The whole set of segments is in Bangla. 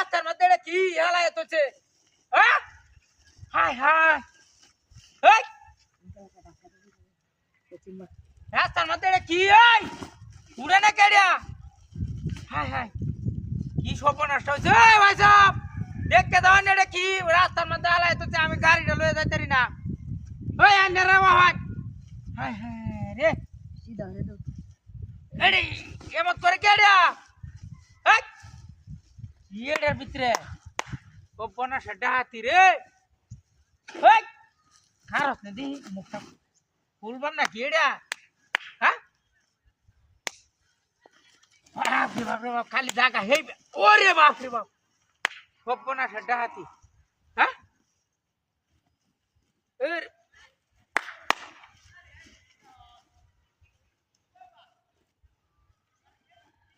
রাস্তার মধ্যে কি হেলায় তোছে হাই হাই রাস্তার মধ্যে কি উড়ে না কেড়িয়া হাই হাই কি সর্বনাশ হয়েছে ভাই সাহেব দেখতে দাও না কি রাস্তার মধ্যে হেলায় তোছে আমি গাড়িটা লয়ে যাইতে পারি না ওই আন্নে রে বাবা হাই হাই রে সিধা রে তো এডি এমত করে কেড়িয়া এটার ভিতরে বনা সেটা হাতি রে খারস না দি মুখটা ফুলবাম না কি এটা হ্যাঁ বাপরে বাপরে বাপ খালি জায়গা হেইবে ওরে বাপরে বাপ বনা সেটা হাতি হ্যাঁ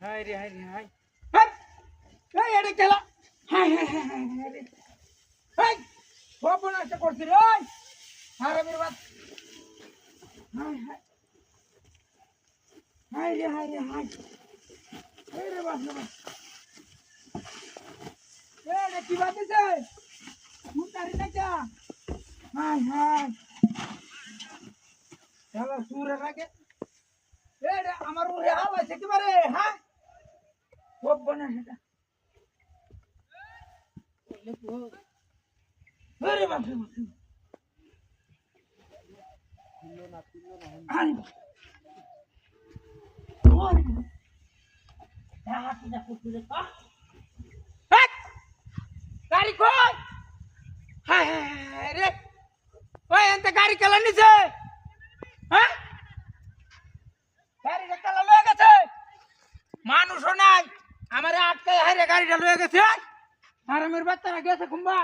হাই রে হাই রে হাই হাই এটা খেলা হাই হাই হাই হাই রে হাই সর্বনাশ করছি রে হারামের বাপ হাই হাই হাই রে হাই রে হাই হাই রে বাপ রে বাপ এটা কি বাতিছে মুতারি না যা হাই হাই চলো সুরে লাগে এটা আমার উড়ে হাওয়াছে কি মারে হ্যাঁ সর্বনাশ এটা আরে বাপ রে বাপ গাড়ি কই রে ওই এত গাড়ি কেলা নিছে হ্যাঁ গাড়ি কেলা লয়ে গেছে মানুষও নাই আমারে আটকে হারে গাড়িটা লয়ে গেছে আর আমার বাচ্চারা গেছে ঘুমবা